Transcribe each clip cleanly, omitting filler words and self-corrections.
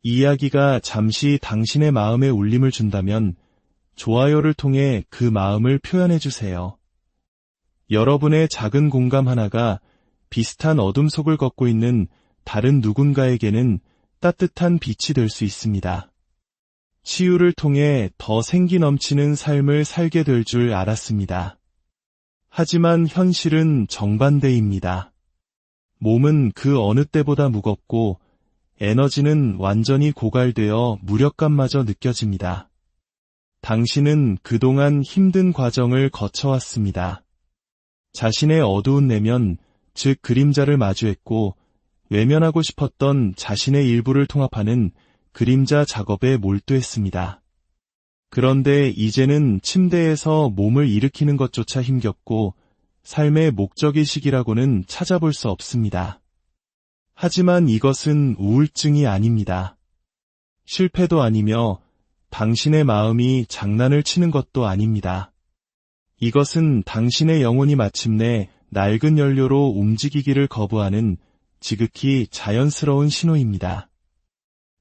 이 이야기가 잠시 당신의 마음에 울림을 준다면 좋아요를 통해 그 마음을 표현해 주세요. 여러분의 작은 공감 하나가 비슷한 어둠 속을 걷고 있는 다른 누군가에게는 따뜻한 빛이 될 수 있습니다. 치유를 통해 더 생기 넘치는 삶을 살게 될 줄 알았습니다. 하지만 현실은 정반대입니다. 몸은 그 어느 때보다 무겁고 에너지는 완전히 고갈되어 무력감마저 느껴집니다. 당신은 그동안 힘든 과정을 거쳐왔습니다. 자신의 어두운 내면, 즉 그림자를 마주했고 외면하고 싶었던 자신의 일부를 통합하는 그림자 작업에 몰두했습니다. 그런데 이제는 침대에서 몸을 일으키는 것조차 힘겹고 삶의 목적의식이라고는 찾아볼 수 없습니다. 하지만 이것은 우울증이 아닙니다. 실패도 아니며 당신의 마음이 장난을 치는 것도 아닙니다. 이것은 당신의 영혼이 마침내 낡은 연료로 움직이기를 거부하는 지극히 자연스러운 신호입니다.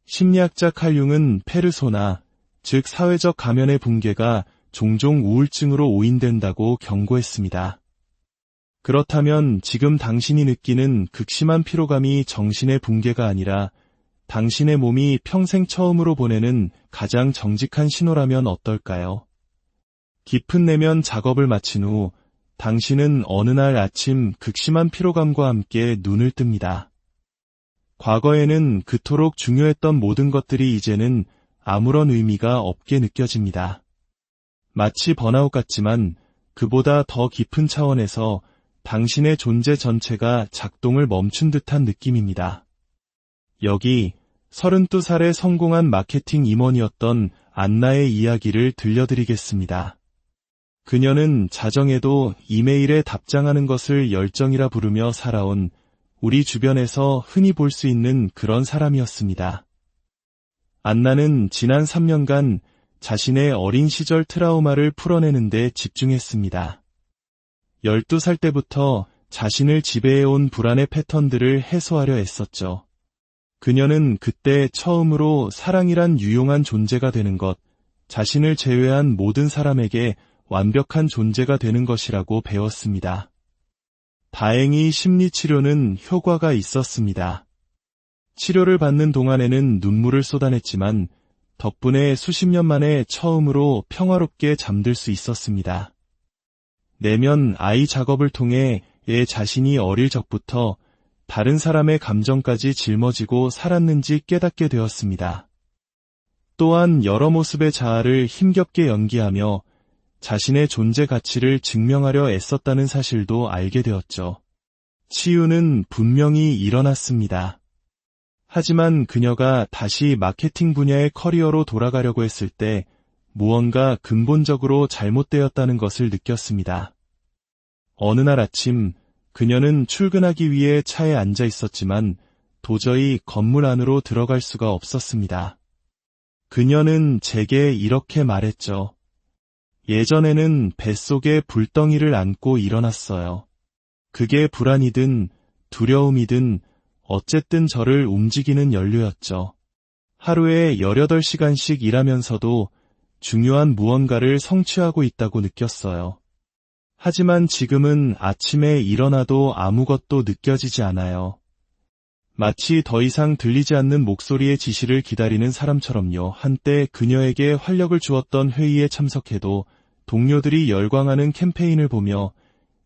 심리학자 칼 융은 페르소나, 즉 사회적 가면의 붕괴가 종종 우울증으로 오인된다고 경고했습니다. 그렇다면 지금 당신이 느끼는 극심한 피로감이 정신의 붕괴가 아니라 당신의 몸이 평생 처음으로 보내는 가장 정직한 신호라면 어떨까요? 깊은 내면 작업을 마친 후 당신은 어느 날 아침 극심한 피로감과 함께 눈을 뜹니다. 과거에는 그토록 중요했던 모든 것들이 이제는 아무런 의미가 없게 느껴집니다. 마치 번아웃 같지만 그보다 더 깊은 차원에서 당신의 존재 전체가 작동을 멈춘 듯한 느낌입니다. 여기 32살의 성공한 마케팅 임원이었던 안나의 이야기를 들려드리겠습니다. 그녀는 자정에도 이메일에 답장하는 것을 열정이라 부르며 살아온 우리 주변에서 흔히 볼 수 있는 그런 사람이었습니다. 안나는 지난 3년간 자신의 어린 시절 트라우마를 풀어내는 데 집중했습니다. 12살 때부터 자신을 지배해온 불안의 패턴들을 해소하려 애썼죠. 그녀는 그때 처음으로 사랑이란 유용한 존재가 되는 것, 자신을 제외한 모든 사람에게 완벽한 존재가 되는 것이라고 배웠습니다. 다행히 심리치료는 효과가 있었습니다. 치료를 받는 동안에는 눈물을 쏟아냈지만 덕분에 수십 년 만에 처음으로 평화롭게 잠들 수 있었습니다. 내면 아이 작업을 통해 자신이 어릴 적부터 다른 사람의 감정까지 짊어지고 살았는지 깨닫게 되었습니다. 또한 여러 모습의 자아를 힘겹게 연기하며 자신의 존재 가치를 증명하려 애썼다는 사실도 알게 되었죠. 치유는 분명히 일어났습니다. 하지만 그녀가 다시 마케팅 분야의 커리어로 돌아가려고 했을 때 무언가 근본적으로 잘못되었다는 것을 느꼈습니다. 어느 날 아침 그녀는 출근하기 위해 차에 앉아 있었지만 도저히 건물 안으로 들어갈 수가 없었습니다. 그녀는 제게 이렇게 말했죠. 예전에는 뱃속에 불덩이를 안고 일어났어요. 그게 불안이든 두려움이든 어쨌든 저를 움직이는 연료였죠. 하루에 18시간씩 일하면서도 중요한 무언가를 성취하고 있다고 느꼈어요. 하지만 지금은 아침에 일어나도 아무것도 느껴지지 않아요. 마치 더 이상 들리지 않는 목소리의 지시를 기다리는 사람처럼요. 한때 그녀에게 활력을 주었던 회의에 참석해도 동료들이 열광하는 캠페인을 보며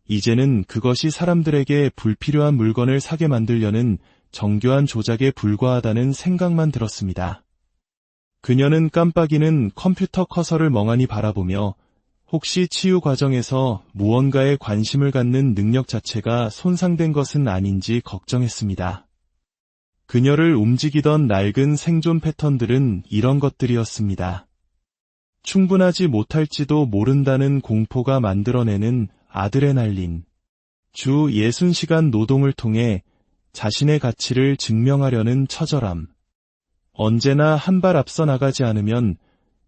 이제는 그것이 사람들에게 불필요한 물건을 사게 만들려는 정교한 조작에 불과하다는 생각만 들었습니다. 그녀는 깜빡이는 컴퓨터 커서를 멍하니 바라보며 혹시 치유 과정에서 무언가에 관심을 갖는 능력 자체가 손상된 것은 아닌지 걱정했습니다. 그녀를 움직이던 낡은 생존 패턴들은 이런 것들이었습니다. 충분하지 못할지도 모른다는 공포가 만들어내는 아드레날린, 주 60시간 노동을 통해 자신의 가치를 증명하려는 처절함, 언제나 한 발 앞서 나가지 않으면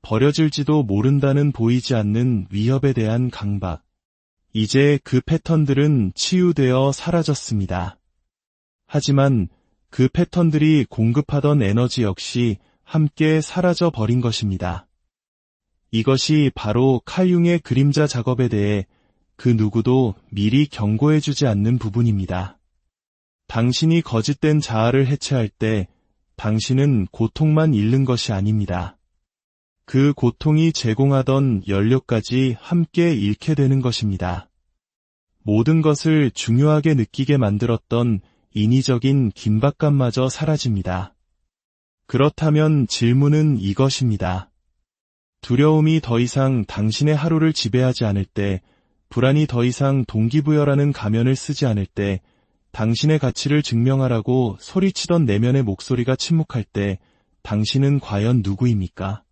버려질지도 모른다는 보이지 않는 위협에 대한 강박. 이제 그 패턴들은 치유되어 사라졌습니다. 하지만 그 패턴들이 공급하던 에너지 역시 함께 사라져 버린 것입니다. 이것이 바로 칼융의 그림자 작업에 대해 그 누구도 미리 경고해주지 않는 부분입니다. 당신이 거짓된 자아를 해체할 때 당신은 고통만 잃는 것이 아닙니다. 그 고통이 제공하던 연료까지 함께 잃게 되는 것입니다. 모든 것을 중요하게 느끼게 만들었던 인위적인 긴박감마저 사라집니다. 그렇다면 질문은 이것입니다. 두려움이 더 이상 당신의 하루를 지배하지 않을 때, 불안이 더 이상 동기부여라는 가면을 쓰지 않을 때, 당신의 가치를 증명하라고 소리치던 내면의 목소리가 침묵할 때, 당신은 과연 누구입니까?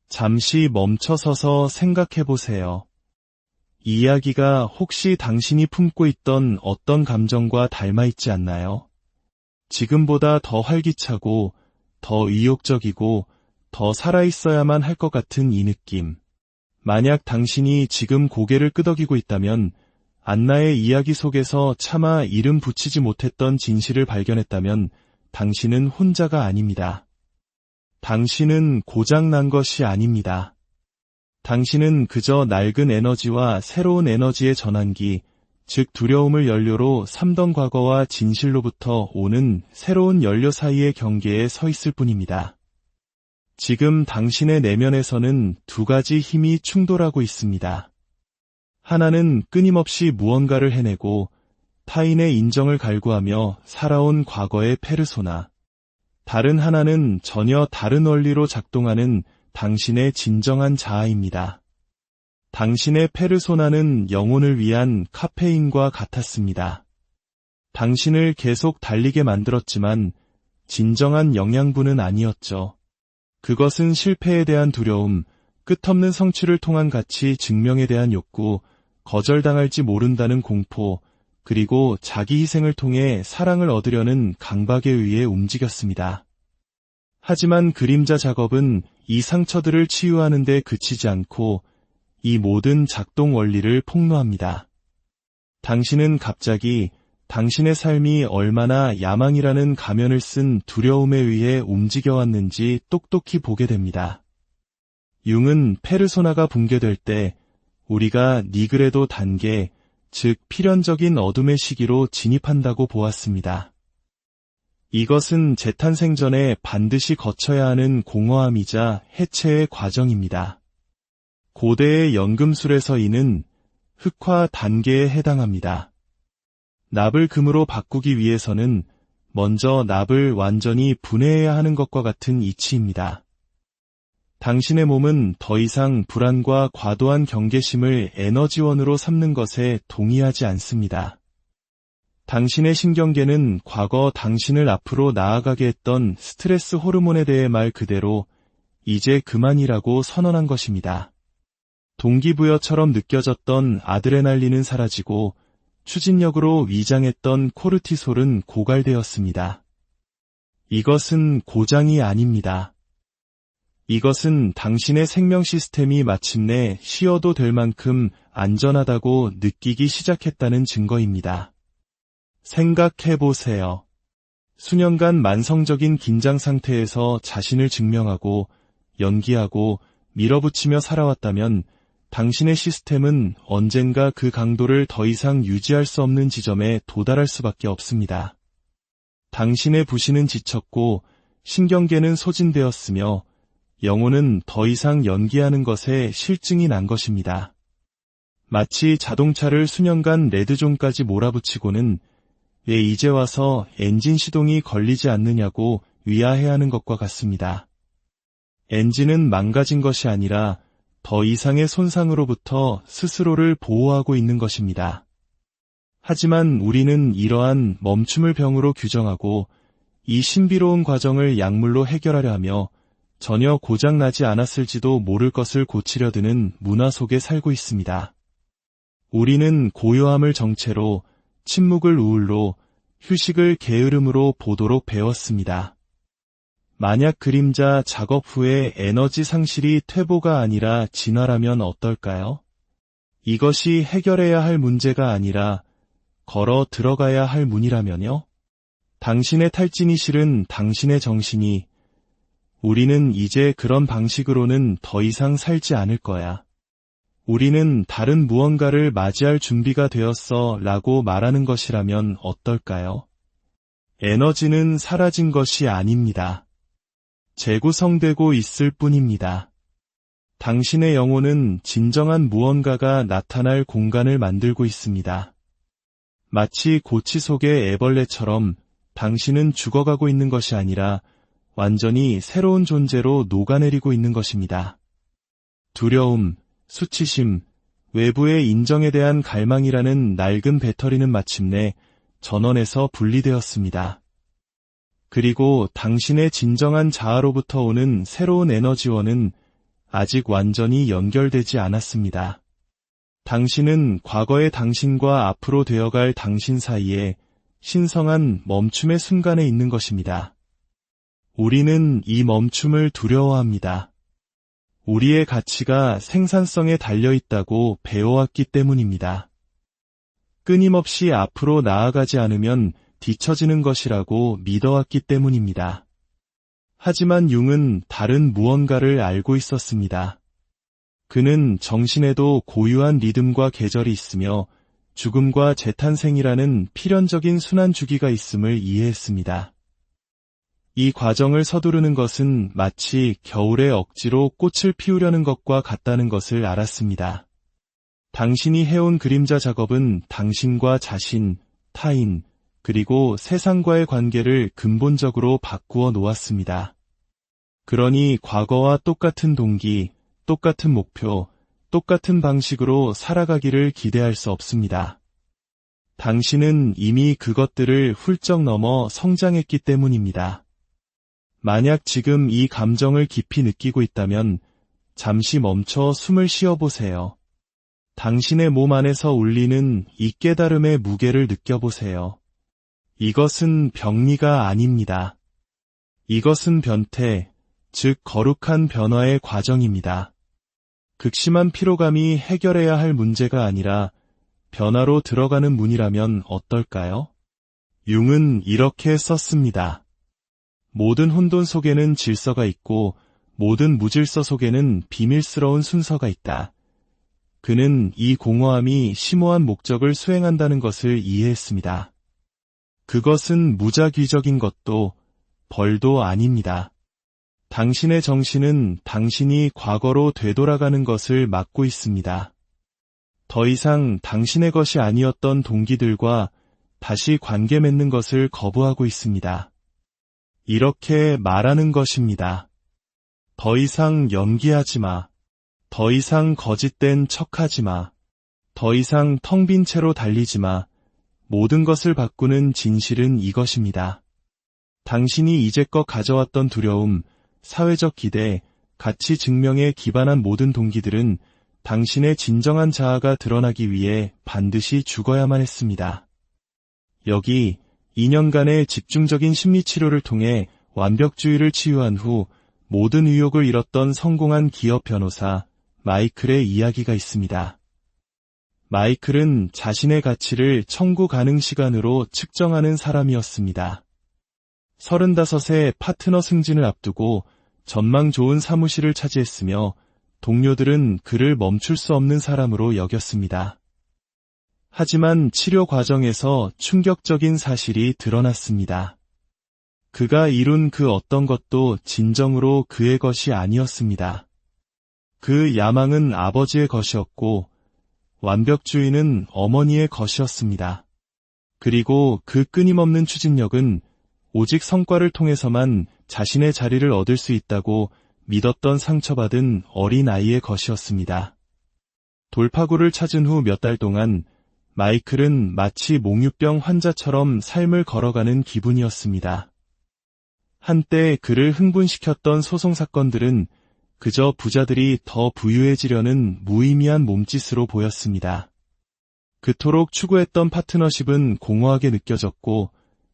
잠시 멈춰서서 생각해보세요. 이 이야기가 혹시 당신이 품고 있던 어떤 감정과 닮아있지 않나요? 지금보다 더 활기차고, 더 의욕적이고, 더 살아있어야만 할 것 같은 이 느낌. 만약 당신이 지금 고개를 끄덕이고 있다면, 안나의 이야기 속에서 차마 이름 붙이지 못했던 진실을 발견했다면, 당신은 혼자가 아닙니다. 당신은 고장난 것이 아닙니다. 당신은 그저 낡은 에너지와 새로운 에너지의 전환기, 즉 두려움을 연료로 삼던 과거와 진실로부터 오는 새로운 연료 사이의 경계에 서 있을 뿐입니다. 지금 당신의 내면에서는 두 가지 힘이 충돌하고 있습니다. 하나는 끊임없이 무언가를 해내고 타인의 인정을 갈구하며 살아온 과거의 페르소나. 다른 하나는 전혀 다른 원리로 작동하는 당신의 진정한 자아입니다. 당신의 페르소나는 영혼을 위한 카페인과 같았습니다. 당신을 계속 달리게 만들었지만 진정한 영양분은 아니었죠. 그것은 실패에 대한 두려움, 끝없는 성취를 통한 가치 증명에 대한 욕구, 거절당할지 모른다는 공포, 그리고 자기 희생을 통해 사랑을 얻으려는 강박에 의해 움직였습니다. 하지만 그림자 작업은 이 상처들을 치유하는 데 그치지 않고 이 모든 작동 원리를 폭로합니다. 당신은 갑자기 당신의 삶이 얼마나 야망이라는 가면을 쓴 두려움에 의해 움직여왔는지 똑똑히 보게 됩니다. 융은 페르소나가 붕괴될 때 우리가 니그레도 단계, 즉 필연적인 어둠의 시기로 진입한다고 보았습니다. 이것은 재탄생 전에 반드시 거쳐야 하는 공허함이자 해체의 과정입니다. 고대의 연금술에서 이는 흑화 단계에 해당합니다. 납을 금으로 바꾸기 위해서는 먼저 납을 완전히 분해해야 하는 것과 같은 이치입니다. 당신의 몸은 더 이상 불안과 과도한 경계심을 에너지원으로 삼는 것에 동의하지 않습니다. 당신의 신경계는 과거 당신을 앞으로 나아가게 했던 스트레스 호르몬에 대해 말 그대로 이제 그만이라고 선언한 것입니다. 동기부여처럼 느껴졌던 아드레날린은 사라지고 추진력으로 위장했던 코르티솔은 고갈되었습니다. 이것은 고장이 아닙니다. 이것은 당신의 생명 시스템이 마침내 쉬어도 될 만큼 안전하다고 느끼기 시작했다는 증거입니다. 생각해보세요. 수년간 만성적인 긴장 상태에서 자신을 증명하고 연기하고 밀어붙이며 살아왔다면 당신의 시스템은 언젠가 그 강도를 더 이상 유지할 수 없는 지점에 도달할 수밖에 없습니다. 당신의 부신은 지쳤고 신경계는 소진되었으며 영혼은 더 이상 연기하는 것에 실증이 난 것입니다. 마치 자동차를 수년간 레드존까지 몰아붙이고는 왜 이제 와서 엔진 시동이 걸리지 않느냐고 위아해하는 것과 같습니다. 엔진은 망가진 것이 아니라 더 이상의 손상으로부터 스스로를 보호하고 있는 것입니다. 하지만 우리는 이러한 멈춤을 병으로 규정하고 이 신비로운 과정을 약물로 해결하려 하며 전혀 고장나지 않았을지도 모를 것을 고치려 드는 문화 속에 살고 있습니다. 우리는 고요함을 정체로, 침묵을 우울로, 휴식을 게으름으로 보도록 배웠습니다. 만약 그림자 작업 후에 에너지 상실이 퇴보가 아니라 진화라면 어떨까요? 이것이 해결해야 할 문제가 아니라 걸어 들어가야 할 문이라면요? 당신의 탈진이 싫은 당신의 정신이 우리는 이제 그런 방식으로는 더 이상 살지 않을 거야. 우리는 다른 무언가를 맞이할 준비가 되었어 라고 말하는 것이라면 어떨까요? 에너지는 사라진 것이 아닙니다. 재구성되고 있을 뿐입니다. 당신의 영혼은 진정한 무언가가 나타날 공간을 만들고 있습니다. 마치 고치 속의 애벌레처럼 당신은 죽어가고 있는 것이 아니라 완전히 새로운 존재로 녹아내리고 있는 것입니다. 두려움, 수치심, 외부의 인정에 대한 갈망이라는 낡은 배터리는 마침내 전원에서 분리되었습니다. 그리고 당신의 진정한 자아로부터 오는 새로운 에너지원은 아직 완전히 연결되지 않았습니다. 당신은 과거의 당신과 앞으로 되어갈 당신 사이에 신성한 멈춤의 순간에 있는 것입니다. 우리는 이 멈춤을 두려워합니다. 우리의 가치가 생산성에 달려있다고 배워왔기 때문입니다. 끊임없이 앞으로 나아가지 않으면 뒤처지는 것이라고 믿어왔기 때문입니다. 하지만 융은 다른 무언가를 알고 있었습니다. 그는 정신에도 고유한 리듬과 계절이 있으며 죽음과 재탄생이라는 필연적인 순환 주기가 있음을 이해했습니다. 이 과정을 서두르는 것은 마치 겨울에 억지로 꽃을 피우려는 것과 같다는 것을 알았습니다. 당신이 해온 그림자 작업은 당신과 자신, 타인, 그리고 세상과의 관계를 근본적으로 바꾸어 놓았습니다. 그러니 과거와 똑같은 동기, 똑같은 목표, 똑같은 방식으로 살아가기를 기대할 수 없습니다. 당신은 이미 그것들을 훌쩍 넘어 성장했기 때문입니다. 만약 지금 이 감정을 깊이 느끼고 있다면 잠시 멈춰 숨을 쉬어보세요. 당신의 몸 안에서 울리는 이 깨달음의 무게를 느껴보세요. 이것은 병리가 아닙니다. 이것은 변태, 즉 거룩한 변화의 과정입니다. 극심한 피로감이 해결해야 할 문제가 아니라 변화로 들어가는 문이라면 어떨까요? 융은 이렇게 썼습니다. 모든 혼돈 속에는 질서가 있고 모든 무질서 속에는 비밀스러운 순서가 있다. 그는 이 공허함이 심오한 목적을 수행한다는 것을 이해했습니다. 그것은 무작위적인 것도 벌도 아닙니다. 당신의 정신은 당신이 과거로 되돌아가는 것을 막고 있습니다. 더 이상 당신의 것이 아니었던 동기들과 다시 관계 맺는 것을 거부하고 있습니다. 이렇게 말하는 것입니다. 더 이상 연기하지 마. 더 이상 거짓된 척하지 마. 더 이상 텅 빈 채로 달리지 마. 모든 것을 바꾸는 진실은 이것입니다. 당신이 이제껏 가져왔던 두려움, 사회적 기대, 가치 증명에 기반한 모든 동기들은 당신의 진정한 자아가 드러나기 위해 반드시 죽어야만 했습니다. 여기 2년간의 집중적인 심리치료를 통해 완벽주의를 치유한 후 모든 의욕을 잃었던 성공한 기업 변호사 마이클의 이야기가 있습니다. 마이클은 자신의 가치를 청구 가능 시간으로 측정하는 사람이었습니다. 35세 파트너 승진을 앞두고 전망 좋은 사무실을 차지했으며 동료들은 그를 멈출 수 없는 사람으로 여겼습니다. 하지만 치료 과정에서 충격적인 사실이 드러났습니다. 그가 이룬 그 어떤 것도 진정으로 그의 것이 아니었습니다. 그 야망은 아버지의 것이었고 완벽주의는 어머니의 것이었습니다. 그리고 그 끊임없는 추진력은 오직 성과를 통해서만 자신의 자리를 얻을 수 있다고 믿었던 상처받은 어린 아이의 것이었습니다. 돌파구를 찾은 후 몇 달 동안 마이클은 마치 몽유병 환자처럼 삶을 걸어가는 기분이었습니다. 한때 그를 흥분시켰던 소송사건들은 그저 부자들이 더 부유해지려는 무의미한 몸짓으로 보였습니다. 그토록 추구했던 파트너십은 공허하게 느껴졌고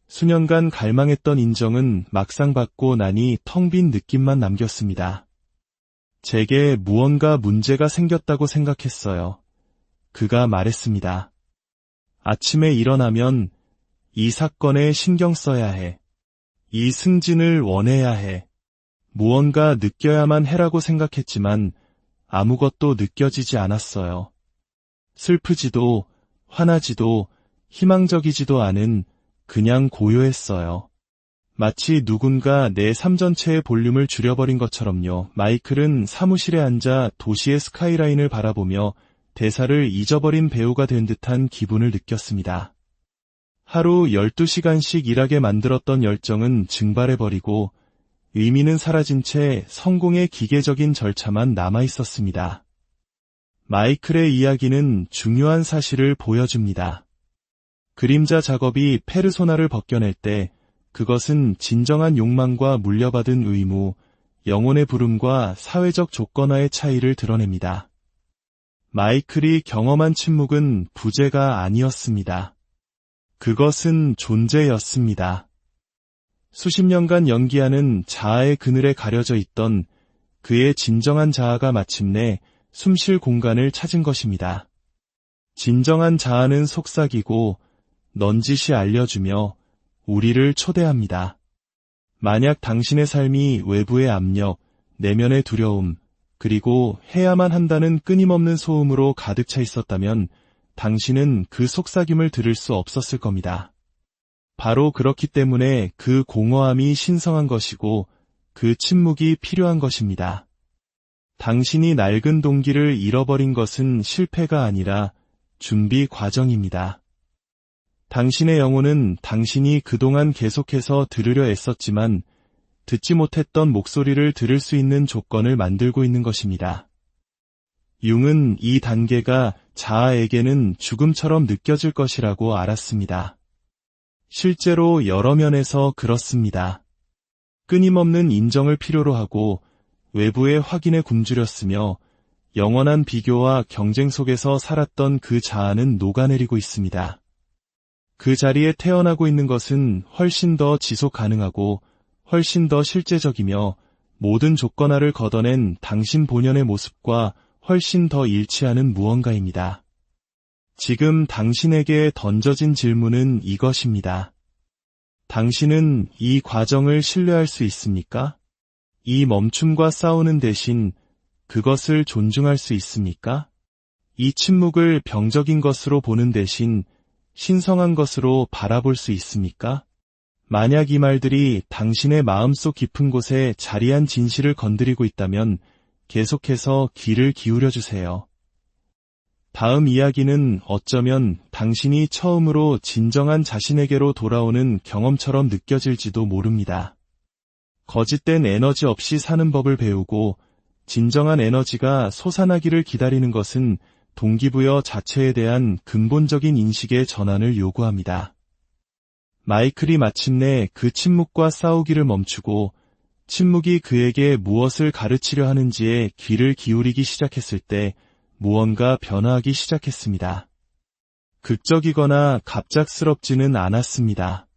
수년간 갈망했던 인정은 막상 받고 나니 텅 빈 느낌만 남겼습니다. 제게 무언가 문제가 생겼다고 생각했어요. 그가 말했습니다. 아침에 일어나면 이 사건에 신경 써야 해. 이 승진을 원해야 해. 무언가 느껴야만 해라고 생각했지만 아무것도 느껴지지 않았어요. 슬프지도 화나지도 희망적이지도 않은 그냥 고요했어요. 마치 누군가 내 삶 전체의 볼륨을 줄여버린 것처럼요. 마이클은 사무실에 앉아 도시의 스카이라인을 바라보며 대사를 잊어버린 배우가 된 듯한 기분을 느꼈습니다. 하루 12시간씩 일하게 만들었던 열정은 증발해버리고 의미는 사라진 채 성공의 기계적인 절차만 남아있었습니다. 마이클의 이야기는 중요한 사실을 보여줍니다. 그림자 작업이 페르소나를 벗겨낼 때 그것은 진정한 욕망과 물려받은 의무, 영혼의 부름과 사회적 조건화의 차이를 드러냅니다. 마이클이 경험한 침묵은 부재가 아니었습니다. 그것은 존재였습니다. 수십 년간 연기하는 자아의 그늘에 가려져 있던 그의 진정한 자아가 마침내 숨쉴 공간을 찾은 것입니다. 진정한 자아는 속삭이고 넌지시 알려주며 우리를 초대합니다. 만약 당신의 삶이 외부의 압력, 내면의 두려움, 그리고 해야만 한다는 끊임없는 소음으로 가득 차 있었다면 당신은 그 속삭임을 들을 수 없었을 겁니다. 바로 그렇기 때문에 그 공허함이 신성한 것이고 그 침묵이 필요한 것입니다. 당신이 낡은 동기를 잃어버린 것은 실패가 아니라 준비 과정입니다. 당신의 영혼은 당신이 그동안 계속해서 들으려 애썼지만 듣지 못했던 목소리를 들을 수 있는 조건을 만들고 있는 것입니다. 융은 이 단계가 자아에게는 죽음처럼 느껴질 것이라고 알았습니다. 실제로 여러 면에서 그렇습니다. 끊임없는 인정을 필요로 하고 외부의 확인에 굶주렸으며 영원한 비교와 경쟁 속에서 살았던 그 자아는 녹아내리고 있습니다. 그 자리에 태어나고 있는 것은 훨씬 더 지속 가능하고 훨씬 더 실제적이며 모든 조건화를 걷어낸 당신 본연의 모습과 훨씬 더 일치하는 무언가입니다. 지금 당신에게 던져진 질문은 이것입니다. 당신은 이 과정을 신뢰할 수 있습니까? 이 멈춤과 싸우는 대신 그것을 존중할 수 있습니까? 이 침묵을 병적인 것으로 보는 대신 신성한 것으로 바라볼 수 있습니까? 만약 이 말들이 당신의 마음속 깊은 곳에 자리한 진실을 건드리고 있다면 계속해서 귀를 기울여 주세요. 다음 이야기는 어쩌면 당신이 처음으로 진정한 자신에게로 돌아오는 경험처럼 느껴질지도 모릅니다. 거짓된 에너지 없이 사는 법을 배우고 진정한 에너지가 솟아나기를 기다리는 것은 동기부여 자체에 대한 근본적인 인식의 전환을 요구합니다. 마이클이 마침내 그 침묵과 싸우기를 멈추고 침묵이 그에게 무엇을 가르치려 하는지에 귀를 기울이기 시작했을 때 무언가 변화하기 시작했습니다. 극적이거나 갑작스럽지는 않았습니다.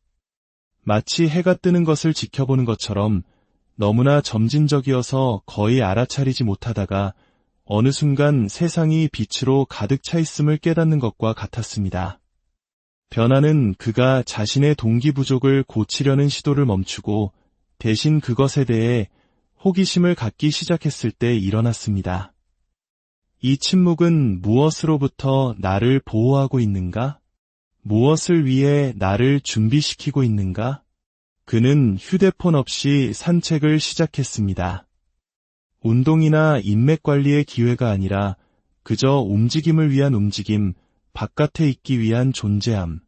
마치 해가 뜨는 것을 지켜보는 것처럼 너무나 점진적이어서 거의 알아차리지 못하다가 어느 순간 세상이 빛으로 가득 차 있음을 깨닫는 것과 같았습니다. 변화는 그가 자신의 동기 부족을 고치려는 시도를 멈추고 대신 그것에 대해 호기심을 갖기 시작했을 때 일어났습니다. 이 침묵은 무엇으로부터 나를 보호하고 있는가? 무엇을 위해 나를 준비시키고 있는가? 그는 휴대폰 없이 산책을 시작했습니다. 운동이나 인맥 관리의 기회가 아니라 그저 움직임을 위한 움직임, 바깥에 있기 위한 존재함.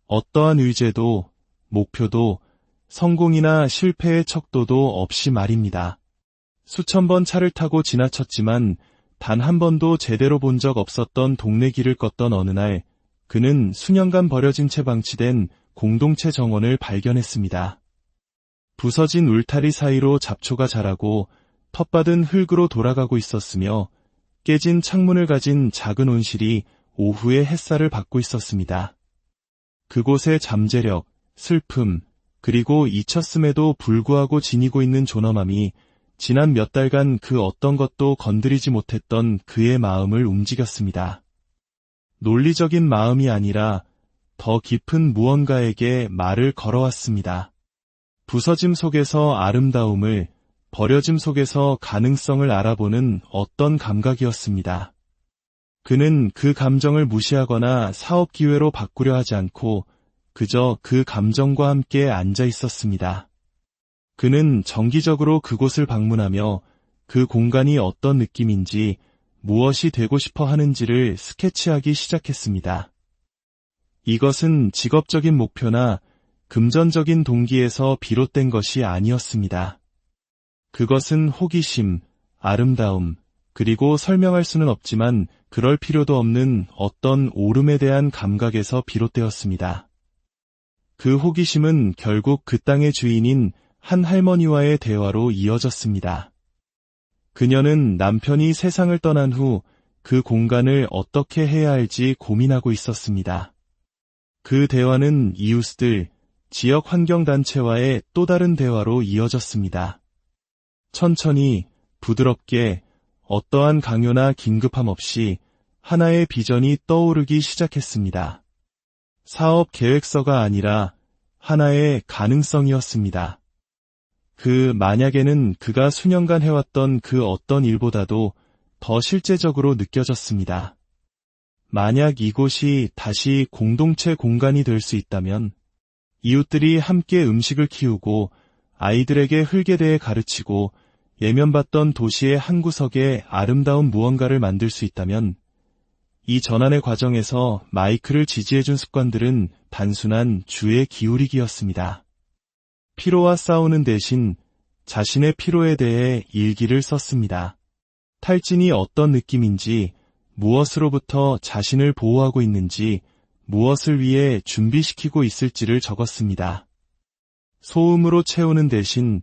어떠한 의제도, 목표도, 성공이나 실패의 척도도 없이 말입니다. 수천 번 차를 타고 지나쳤지만 단 한 번도 제대로 본 적 없었던 동네 길을 걷던 어느 날 그는 수년간 버려진 채 방치된 공동체 정원을 발견했습니다. 부서진 울타리 사이로 잡초가 자라고 텃밭은 흙으로 돌아가고 있었으며 깨진 창문을 가진 작은 온실이 오후의 햇살을 받고 있었습니다. 그곳에 잠재력, 슬픔, 그리고 잊혔음에도 불구하고 지니고 있는 존엄함이 지난 몇 달간 그 어떤 것도 건드리지 못했던 그의 마음을 움직였습니다. 논리적인 마음이 아니라 더 깊은 무언가에게 말을 걸어왔습니다. 부서짐 속에서 아름다움을, 버려짐 속에서 가능성을 알아보는 어떤 감각이었습니다. 그는 그 감정을 무시하거나 사업 기회로 바꾸려 하지 않고 그저 그 감정과 함께 앉아 있었습니다. 그는 정기적으로 그곳을 방문하며 그 공간이 어떤 느낌인지, 무엇이 되고 싶어 하는지를 스케치하기 시작했습니다. 이것은 직업적인 목표나 금전적인 동기에서 비롯된 것이 아니었습니다. 그것은 호기심, 아름다움, 그리고 설명할 수는 없지만 그럴 필요도 없는 어떤 오름에 대한 감각에서 비롯되었습니다. 그 호기심은 결국 그 땅의 주인인 한 할머니와의 대화로 이어졌습니다. 그녀는 남편이 세상을 떠난 후 그 공간을 어떻게 해야 할지 고민하고 있었습니다. 그 대화는 이웃들, 지역 환경단체와의 또 다른 대화로 이어졌습니다. 천천히, 부드럽게, 어떠한 강요나 긴급함 없이 하나의 비전이 떠오르기 시작했습니다. 사업 계획서가 아니라 하나의 가능성이었습니다. 그 만약에는 그가 수년간 해왔던 그 어떤 일보다도 더 실제적으로 느껴졌습니다. 만약 이곳이 다시 공동체 공간이 될 수 있다면, 이웃들이 함께 음식을 키우고 아이들에게 흙에 대해 가르치고 예면받던 도시의 한 구석에 아름다운 무언가를 만들 수 있다면, 이 전환의 과정에서 마이크를 지지해준 습관들은 단순한 주의 기울이기였습니다. 피로와 싸우는 대신 자신의 피로에 대해 일기를 썼습니다. 탈진이 어떤 느낌인지, 무엇으로부터 자신을 보호하고 있는지, 무엇을 위해 준비시키고 있을지를 적었습니다. 소음으로 채우는 대신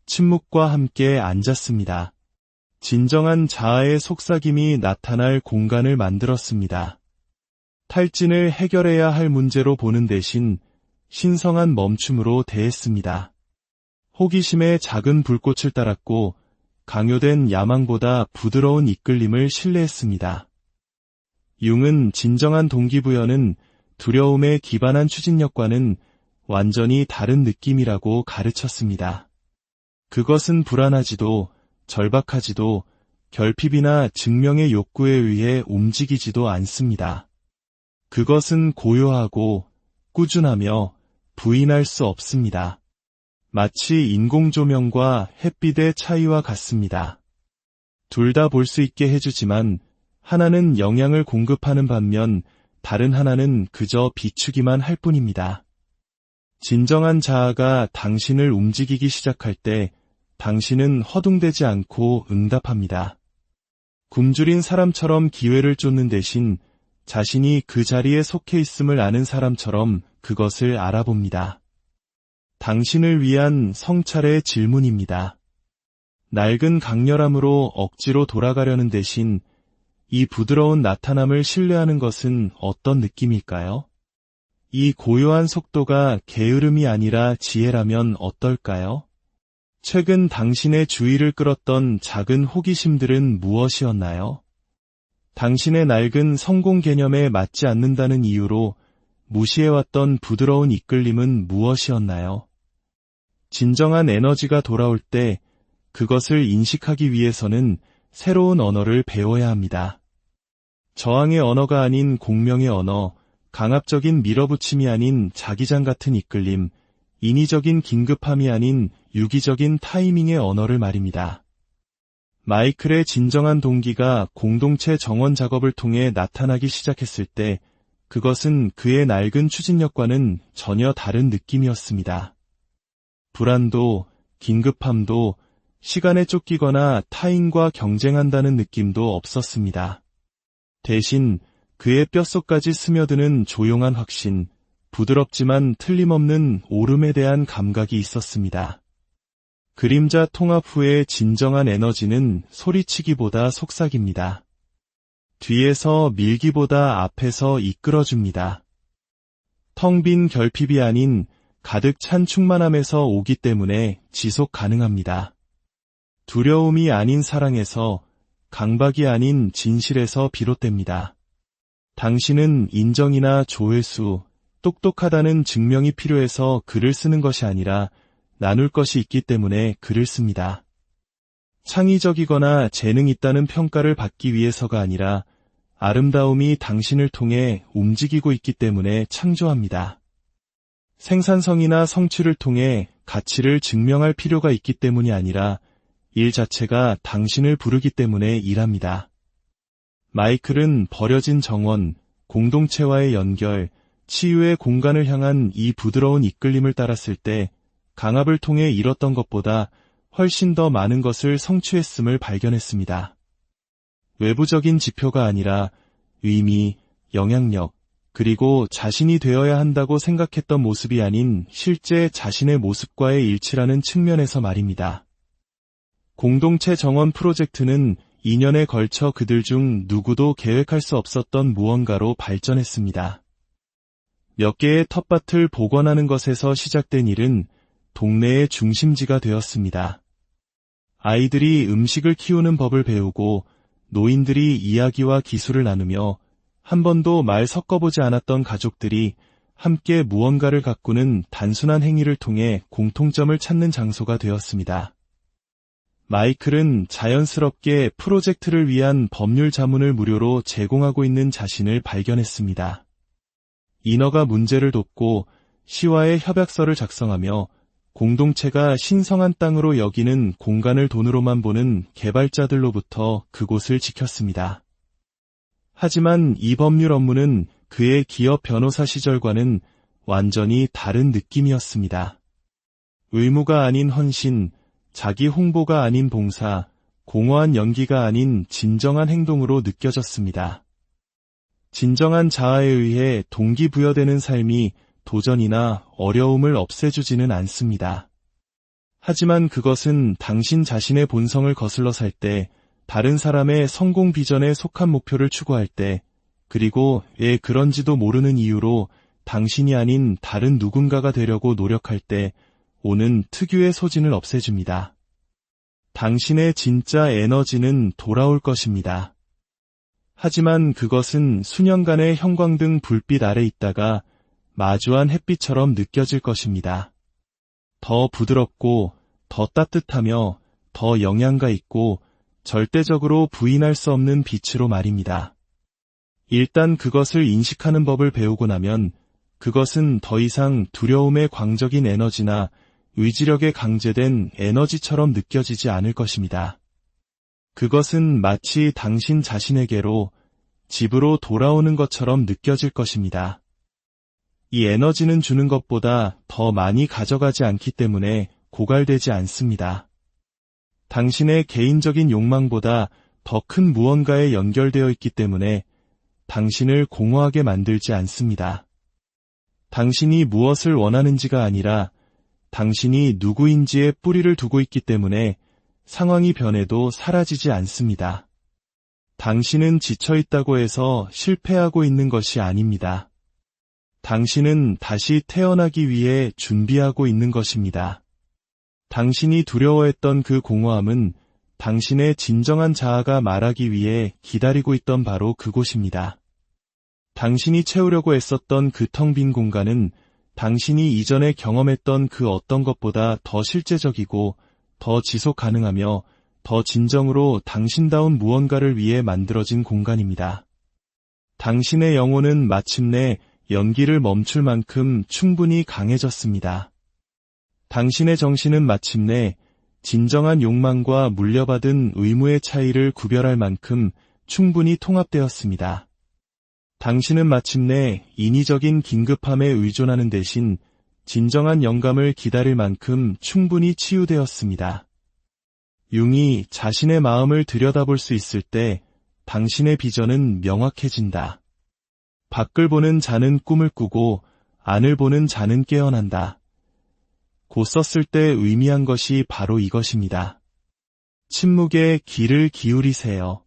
침묵과 함께 앉았습니다. 진정한 자아의 속삭임이 나타날 공간을 만들었습니다. 탈진을 해결해야 할 문제로 보는 대신 신성한 멈춤으로 대했습니다. 호기심의 작은 불꽃을 따랐고 강요된 야망보다 부드러운 이끌림을 신뢰했습니다. 융은 진정한 동기부여는 두려움에 기반한 추진력과는 완전히 다른 느낌이라고 가르쳤습니다. 그것은 불안하지도 절박하지도 결핍이나 증명의 욕구에 의해 움직이지도 않습니다. 그것은 고요하고 꾸준하며 부인할 수 없습니다. 마치 인공조명과 햇빛의 차이와 같습니다. 둘 다 볼 수 있게 해주지만 하나는 영향을 공급하는 반면 다른 하나는 그저 비추기만 할 뿐입니다. 진정한 자아가 당신을 움직이기 시작할 때 당신은 허둥대지 않고 응답합니다. 굶주린 사람처럼 기회를 쫓는 대신 자신이 그 자리에 속해 있음을 아는 사람처럼 그것을 알아봅니다. 당신을 위한 성찰의 질문입니다. 낡은 강렬함으로 억지로 돌아가려는 대신 이 부드러운 나타남을 신뢰하는 것은 어떤 느낌일까요? 이 고요한 속도가 게으름이 아니라 지혜라면 어떨까요? 최근 당신의 주의를 끌었던 작은 호기심들은 무엇이었나요? 당신의 낡은 성공 개념에 맞지 않는다는 이유로 무시해왔던 부드러운 이끌림은 무엇이었나요? 진정한 에너지가 돌아올 때 그것을 인식하기 위해서는 새로운 언어를 배워야 합니다. 저항의 언어가 아닌 공명의 언어, 강압적인 밀어붙임이 아닌 자기장 같은 이끌림, 인위적인 긴급함이 아닌 유기적인 타이밍의 언어를 말입니다. 마이클의 진정한 동기가 공동체 정원 작업을 통해 나타나기 시작했을 때 그것은 그의 낡은 추진력과는 전혀 다른 느낌이었습니다. 불안도, 긴급함도, 시간에 쫓기거나 타인과 경쟁한다는 느낌도 없었습니다. 대신 그의 뼛속까지 스며드는 조용한 확신, 부드럽지만 틀림없는 오름에 대한 감각이 있었습니다. 그림자 통합 후의 진정한 에너지는 소리치기보다 속삭입니다. 뒤에서 밀기보다 앞에서 이끌어줍니다. 텅 빈 결핍이 아닌 가득 찬 충만함에서 오기 때문에 지속 가능합니다. 두려움이 아닌 사랑에서, 강박이 아닌 진실에서 비롯됩니다. 당신은 인정이나 조회수, 똑똑하다는 증명이 필요해서 글을 쓰는 것이 아니라 나눌 것이 있기 때문에 글을 씁니다. 창의적이거나 재능 있다는 평가를 받기 위해서가 아니라 아름다움이 당신을 통해 움직이고 있기 때문에 창조합니다. 생산성이나 성취를 통해 가치를 증명할 필요가 있기 때문이 아니라 일 자체가 당신을 부르기 때문에 일합니다. 마이클은 버려진 정원, 공동체와의 연결, 치유의 공간을 향한 이 부드러운 이끌림을 따랐을 때 강압을 통해 이뤘던 것보다 훨씬 더 많은 것을 성취했음을 발견했습니다. 외부적인 지표가 아니라 의미, 영향력, 그리고 자신이 되어야 한다고 생각했던 모습이 아닌 실제 자신의 모습과의 일치라는 측면에서 말입니다. 공동체 정원 프로젝트는 2년에 걸쳐 그들 중 누구도 계획할 수 없었던 무언가로 발전했습니다. 몇 개의 텃밭을 복원하는 것에서 시작된 일은 동네의 중심지가 되었습니다. 아이들이 음식을 키우는 법을 배우고 노인들이 이야기와 기술을 나누며 한 번도 말 섞어보지 않았던 가족들이 함께 무언가를 가꾸는 단순한 행위를 통해 공통점을 찾는 장소가 되었습니다. 마이클은 자연스럽게 프로젝트를 위한 법률 자문을 무료로 제공하고 있는 자신을 발견했습니다. 인허가 문제를 돕고 시와의 협약서를 작성하며 공동체가 신성한 땅으로 여기는 공간을 돈으로만 보는 개발자들로부터 그곳을 지켰습니다. 하지만 이 법률 업무는 그의 기업 변호사 시절과는 완전히 다른 느낌이었습니다. 의무가 아닌 헌신, 자기 홍보가 아닌 봉사, 공허한 연기가 아닌 진정한 행동으로 느껴졌습니다. 진정한 자아에 의해 동기부여되는 삶이 도전이나 어려움을 없애주지는 않습니다. 하지만 그것은 당신 자신의 본성을 거슬러 살 때, 다른 사람의 성공 비전에 속한 목표를 추구할 때, 그리고 왜 그런지도 모르는 이유로 당신이 아닌 다른 누군가가 되려고 노력할 때 오는 특유의 소진을 없애줍니다. 당신의 진짜 에너지는 돌아올 것입니다. 하지만 그것은 수년간의 형광등 불빛 아래 있다가 마주한 햇빛처럼 느껴질 것입니다. 더 부드럽고 더 따뜻하며 더 영양가 있고 절대적으로 부인할 수 없는 빛으로 말입니다. 일단 그것을 인식하는 법을 배우고 나면 그것은 더 이상 두려움의 광적인 에너지나 의지력에 강제된 에너지처럼 느껴지지 않을 것입니다. 그것은 마치 당신 자신에게로 집으로 돌아오는 것처럼 느껴질 것입니다. 이 에너지는 주는 것보다 더 많이 가져가지 않기 때문에 고갈되지 않습니다. 당신의 개인적인 욕망보다 더 큰 무언가에 연결되어 있기 때문에 당신을 공허하게 만들지 않습니다. 당신이 무엇을 원하는지가 아니라 당신이 누구인지에 뿌리를 두고 있기 때문에 상황이 변해도 사라지지 않습니다. 당신은 지쳐있다고 해서 실패하고 있는 것이 아닙니다. 당신은 다시 태어나기 위해 준비하고 있는 것입니다. 당신이 두려워했던 그 공허함은 당신의 진정한 자아가 말하기 위해 기다리고 있던 바로 그곳입니다. 당신이 채우려고 애썼던 그 텅 빈 공간은 당신이 이전에 경험했던 그 어떤 것보다 더 실제적이고 더 지속 가능하며 더 진정으로 당신다운 무언가를 위해 만들어진 공간입니다. 당신의 영혼은 마침내 연기를 멈출 만큼 충분히 강해졌습니다. 당신의 정신은 마침내 진정한 욕망과 물려받은 의무의 차이를 구별할 만큼 충분히 통합되었습니다. 당신은 마침내 인위적인 긴급함에 의존하는 대신 진정한 영감을 기다릴 만큼 충분히 치유되었습니다. 융이 자신의 마음을 들여다볼 수 있을 때 당신의 비전은 명확해진다. 밖을 보는 자는 꿈을 꾸고 안을 보는 자는 깨어난다. 곧 썼을 때 의미한 것이 바로 이것입니다. 침묵에 귀를 기울이세요.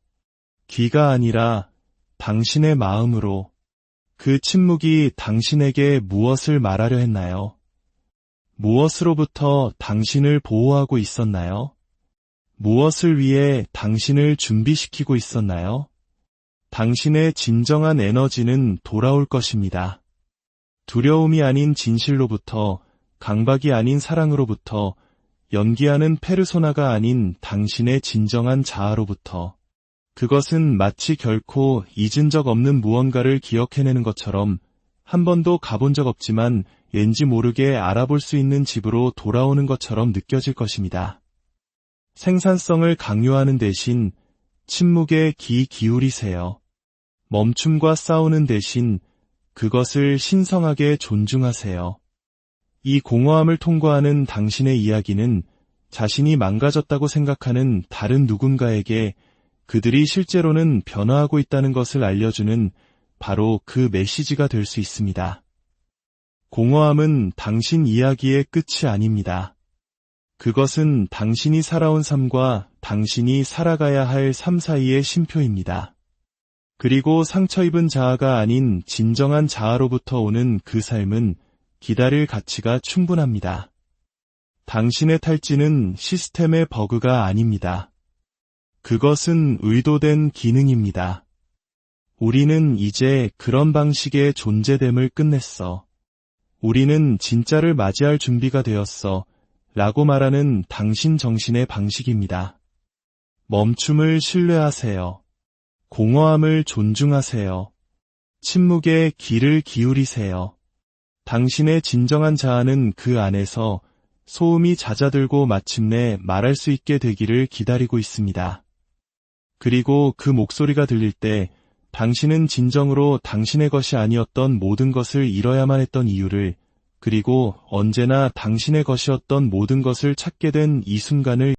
귀가 아니라 당신의 마음으로. 그 침묵이 당신에게 무엇을 말하려 했나요? 무엇으로부터 당신을 보호하고 있었나요? 무엇을 위해 당신을 준비시키고 있었나요? 당신의 진정한 에너지는 돌아올 것입니다. 두려움이 아닌 진실로부터, 강박이 아닌 사랑으로부터, 연기하는 페르소나가 아닌 당신의 진정한 자아로부터. 그것은 마치 결코 잊은 적 없는 무언가를 기억해내는 것처럼 한 번도 가본 적 없지만 왠지 모르게 알아볼 수 있는 집으로 돌아오는 것처럼 느껴질 것입니다. 생산성을 강요하는 대신 침묵에 귀 기울이세요. 멈춤과 싸우는 대신 그것을 신성하게 존중하세요. 이 공허함을 통과하는 당신의 이야기는 자신이 망가졌다고 생각하는 다른 누군가에게 그들이 실제로는 변화하고 있다는 것을 알려주는 바로 그 메시지가 될 수 있습니다. 공허함은 당신 이야기의 끝이 아닙니다. 그것은 당신이 살아온 삶과 당신이 살아가야 할 삶 사이의 쉼표입니다. 그리고 상처 입은 자아가 아닌 진정한 자아로부터 오는 그 삶은 기다릴 가치가 충분합니다. 당신의 탈진은 시스템의 버그가 아닙니다. 그것은 의도된 기능입니다. 우리는 이제 그런 방식의 존재됨을 끝냈어. 우리는 진짜를 맞이할 준비가 되었어. 라고 말하는 당신 정신의 방식입니다. 멈춤을 신뢰하세요. 공허함을 존중하세요. 침묵에 귀를 기울이세요. 당신의 진정한 자아는 그 안에서 소음이 잦아들고 마침내 말할 수 있게 되기를 기다리고 있습니다. 그리고 그 목소리가 들릴 때 당신은 진정으로 당신의 것이 아니었던 모든 것을 잃어야만 했던 이유를, 그리고 언제나 당신의 것이었던 모든 것을 찾게 된 이 순간을